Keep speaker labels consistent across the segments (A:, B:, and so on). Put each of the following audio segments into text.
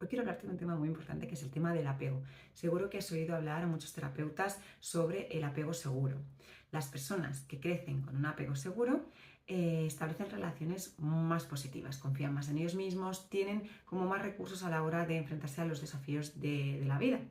A: Hoy quiero hablarte de un tema muy importante que es el tema del apego. Seguro que has oído hablar a muchos terapeutas sobre el apego seguro. Las personas que crecen con un apego seguro establecen relaciones más positivas, confían más en ellos mismos, tienen como más recursos a la hora de enfrentarse a los desafíos de la vida.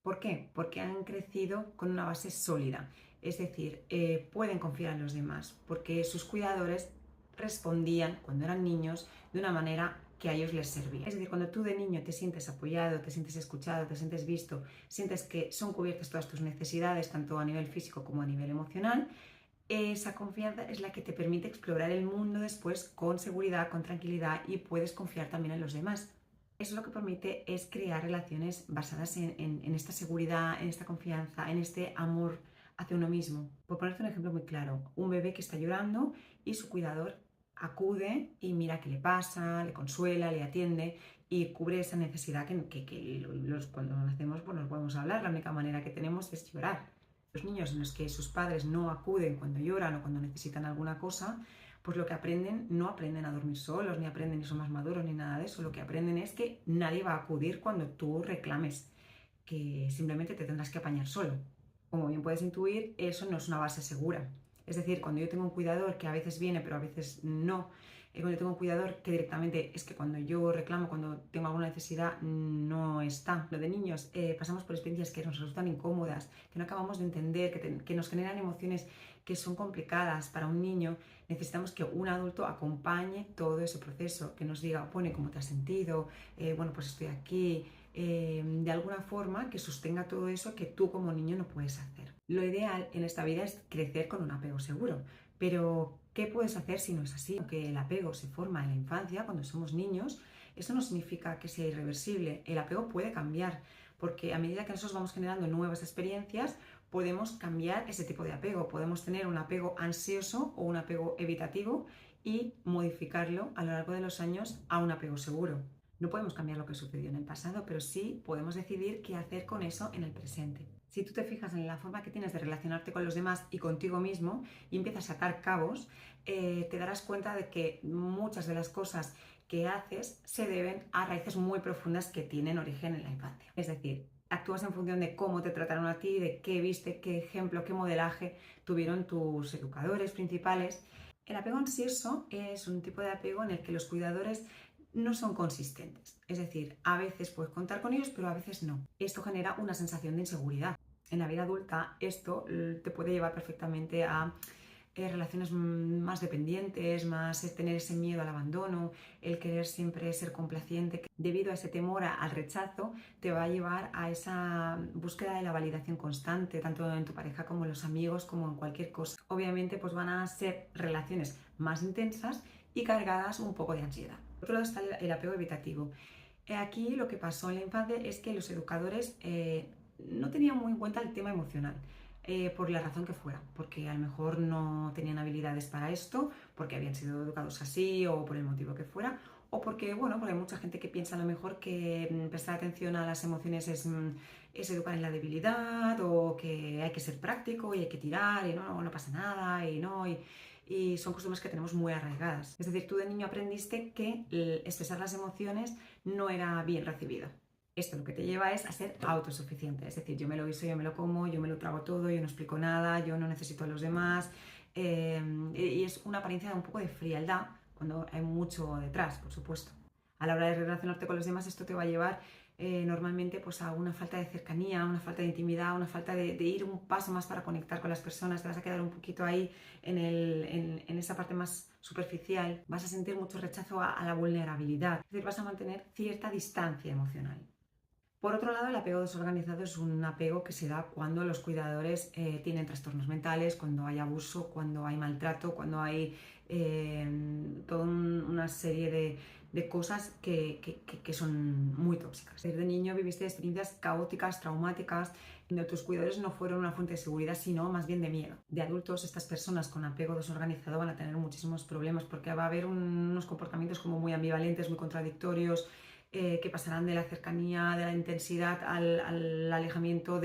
A: ¿Por qué? Porque han crecido con una base sólida, es decir, pueden confiar en los demás, porque sus cuidadores respondían cuando eran niños de una manera que a ellos les servía. Es decir, cuando tú de niño te sientes apoyado, te sientes escuchado, te sientes visto, sientes que son cubiertas todas tus necesidades, tanto a nivel físico como a nivel emocional, esa confianza es la que te permite explorar el mundo después con seguridad, con tranquilidad y puedes confiar también en los demás. Eso lo que permite es crear relaciones basadas en esta seguridad, en esta confianza, en este amor hacia uno mismo. Por ponerte un ejemplo muy claro, un bebé que está llorando y su cuidador acude y mira qué le pasa, le consuela, le atiende y cubre esa necesidad cuando nacemos pues no podemos hablar, la única manera que tenemos es llorar. Los niños en los que sus padres no acuden cuando lloran o cuando necesitan alguna cosa, pues lo que aprenden, no aprenden a dormir solos, ni aprenden ni son más maduros, ni nada de eso. Lo que aprenden es que nadie va a acudir cuando tú reclames, que simplemente te tendrás que apañar solo. Como bien puedes intuir, eso no es una base segura. Es decir, cuando yo tengo un cuidador que a veces viene, pero a veces no, cuando yo tengo un cuidador que directamente es que cuando yo reclamo, cuando tengo alguna necesidad, no está. Lo de niños, pasamos por experiencias que nos resultan incómodas, que no acabamos de entender, que nos generan emociones que son complicadas para un niño. Necesitamos que un adulto acompañe todo ese proceso, que nos diga, bueno, ¿cómo te has sentido? Bueno, pues estoy aquí. De alguna forma que sostenga todo eso que tú como niño no puedes hacer. Lo ideal en esta vida es crecer con un apego seguro, pero ¿qué puedes hacer si no es así? Aunque el apego se forma en la infancia, cuando somos niños, eso no significa que sea irreversible. El apego puede cambiar, porque a medida que nosotros vamos generando nuevas experiencias, podemos cambiar ese tipo de apego. Podemos tener un apego ansioso o un apego evitativo y modificarlo a lo largo de los años a un apego seguro. No podemos cambiar lo que sucedió en el pasado, pero sí podemos decidir qué hacer con eso en el presente. Si tú te fijas en la forma que tienes de relacionarte con los demás y contigo mismo y empiezas a atar cabos, te darás cuenta de que muchas de las cosas que haces se deben a raíces muy profundas que tienen origen en la infancia. Es decir, actúas en función de cómo te trataron a ti, de qué viste, qué ejemplo, qué modelaje tuvieron tus educadores principales. El apego ansioso es un tipo de apego en el que los cuidadores no son consistentes. Es decir, a veces puedes contar con ellos, pero a veces no. Esto genera una sensación de inseguridad. En la vida adulta esto te puede llevar perfectamente a relaciones más dependientes, más tener ese miedo al abandono, el querer siempre ser complaciente. Debido a ese temor al rechazo, te va a llevar a esa búsqueda de la validación constante, tanto en tu pareja como en los amigos, como en cualquier cosa. Obviamente, pues van a ser relaciones más intensas y cargadas un poco de ansiedad. Por otro lado está el apego evitativo. Aquí lo que pasó en la infancia es que los educadores no tenían muy en cuenta el tema emocional. Por la razón que fuera, porque a lo mejor no tenían habilidades para esto, porque habían sido educados así o por el motivo que fuera, o porque, bueno, porque hay mucha gente que piensa a lo mejor que prestar atención a las emociones es educar en la debilidad o que hay que ser práctico y hay que tirar y no pasa nada y son costumbres que tenemos muy arraigadas. Es decir, tú de niño aprendiste que expresar las emociones no era bien recibido. Esto lo que te lleva es a ser autosuficiente, es decir, yo me lo guiso, yo me lo como, yo me lo trago todo, yo no explico nada, yo no necesito a los demás, y es una apariencia de un poco de frialdad cuando hay mucho detrás, por supuesto. A la hora de relacionarte con los demás esto te va a llevar normalmente pues, a una falta de cercanía, una falta de intimidad, una falta de ir un paso más para conectar con las personas, te vas a quedar un poquito ahí en esa parte más superficial, vas a sentir mucho rechazo a la vulnerabilidad, es decir, vas a mantener cierta distancia emocional. Por otro lado, el apego desorganizado es un apego que se da cuando los cuidadores tienen trastornos mentales, cuando hay abuso, cuando hay maltrato, cuando hay toda una serie de cosas que son muy tóxicas. Desde niño viviste experiencias caóticas, traumáticas, donde tus cuidadores no fueron una fuente de seguridad, sino más bien de miedo. De adultos, estas personas con apego desorganizado van a tener muchísimos problemas porque va a haber unos comportamientos como muy ambivalentes, muy contradictorios, que pasarán de la cercanía, de la intensidad al alejamiento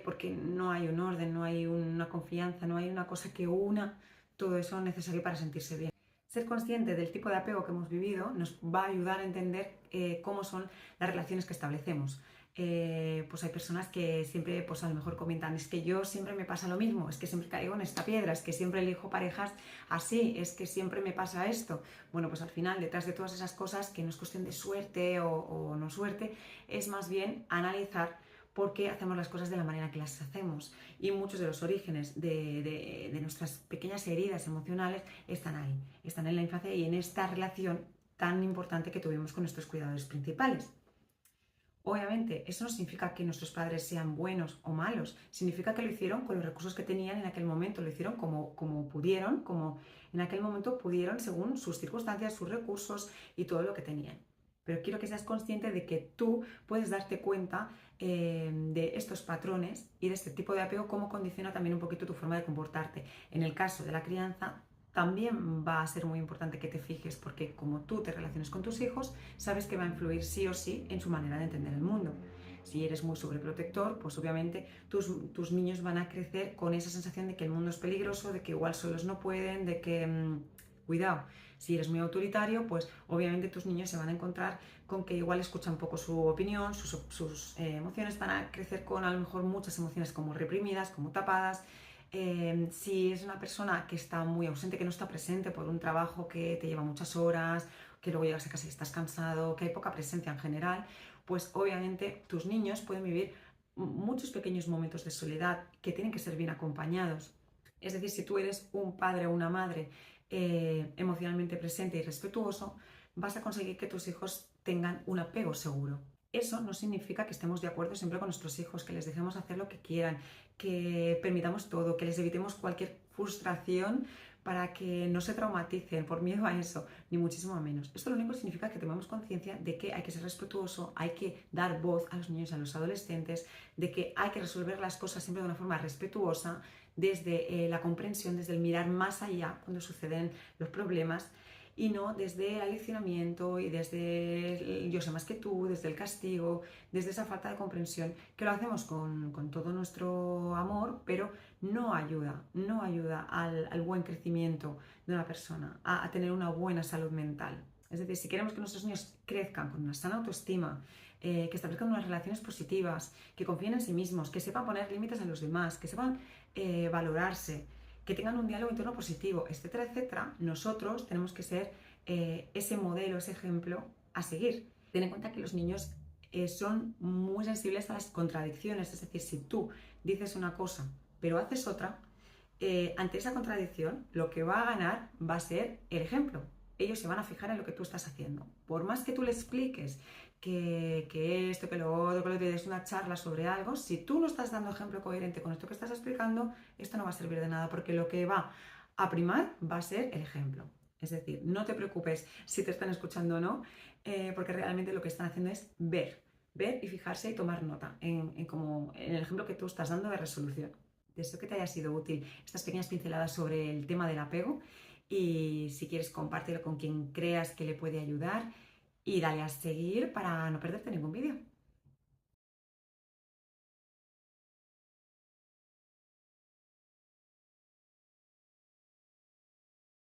A: porque no hay un orden, no hay una confianza, no hay una cosa que una todo eso necesario para sentirse bien. Ser consciente del tipo de apego que hemos vivido nos va a ayudar a entender cómo son las relaciones que establecemos. Pues hay personas que siempre, pues a lo mejor comentan, es que yo siempre me pasa lo mismo, es que siempre caigo en esta piedra, es que siempre elijo parejas así, es que siempre me pasa esto. Bueno, pues al final, detrás de todas esas cosas, que no es cuestión de suerte o no suerte, es más bien analizar por qué hacemos las cosas de la manera que las hacemos. Y muchos de los orígenes de nuestras pequeñas heridas emocionales están ahí, están en la infancia y en esta relación tan importante que tuvimos con nuestros cuidadores principales. Obviamente, eso no significa que nuestros padres sean buenos o malos, significa que lo hicieron con los recursos que tenían en aquel momento, lo hicieron como pudieron, como en aquel momento pudieron según sus circunstancias, sus recursos y todo lo que tenían. Pero quiero que seas consciente de que tú puedes darte cuenta de estos patrones y de este tipo de apego, cómo condiciona también un poquito tu forma de comportarte. En el caso de la crianza, también va a ser muy importante que te fijes, porque como tú te relaciones con tus hijos, sabes que va a influir sí o sí en su manera de entender el mundo. Si eres muy sobreprotector, pues obviamente tus niños van a crecer con esa sensación de que el mundo es peligroso, de que igual solos no pueden, de que, cuidado, si eres muy autoritario, pues obviamente tus niños se van a encontrar con que igual escuchan poco su opinión, sus emociones, van a crecer con a lo mejor muchas emociones como reprimidas, como tapadas. Si es una persona que está muy ausente, que no está presente por un trabajo que te lleva muchas horas, que luego llegas a casa y estás cansado, que hay poca presencia en general, pues obviamente tus niños pueden vivir muchos pequeños momentos de soledad que tienen que ser bien acompañados. Es decir, si tú eres un padre o una madre emocionalmente presente y respetuoso, vas a conseguir que tus hijos tengan un apego seguro. Eso no significa que estemos de acuerdo siempre con nuestros hijos, que les dejemos hacer lo que quieran, que permitamos todo, que les evitemos cualquier frustración para que no se traumaticen por miedo a eso, ni muchísimo menos. Esto lo único significa que tomemos conciencia de que hay que ser respetuoso, hay que dar voz a los niños y a los adolescentes, de que hay que resolver las cosas siempre de una forma respetuosa, desde la comprensión, desde el mirar más allá cuando suceden los problemas y no desde el aleccionamiento y desde el yo sé más que tú, desde el castigo, desde esa falta de comprensión, que lo hacemos con todo nuestro amor, pero no ayuda, no ayuda al buen crecimiento de una persona, a tener una buena salud mental. Es decir, si queremos que nuestros niños crezcan con una sana autoestima, que establezcan unas relaciones positivas, que confíen en sí mismos, que sepan poner límites a los demás, que sepan valorarse, que tengan un diálogo interno positivo, etcétera, etcétera, nosotros tenemos que ser ese modelo, ese ejemplo a seguir. Ten en cuenta que los niños son muy sensibles a las contradicciones, es decir, si tú dices una cosa pero haces otra, ante esa contradicción lo que va a ganar va a ser el ejemplo. Ellos se van a fijar en lo que tú estás haciendo. Por más que tú le expliques que esto, que lo otro, que le des una charla sobre algo, si tú no estás dando ejemplo coherente con esto que estás explicando, esto no va a servir de nada, porque lo que va a primar va a ser el ejemplo. Es decir, no te preocupes si te están escuchando o no, porque realmente lo que están haciendo es ver y fijarse y tomar nota en el ejemplo que tú estás dando de resolución. Deseo que te haya sido útil estas pequeñas pinceladas sobre el tema del apego y si quieres compártelo con quien creas que le puede ayudar y dale a seguir para no perderte ningún vídeo.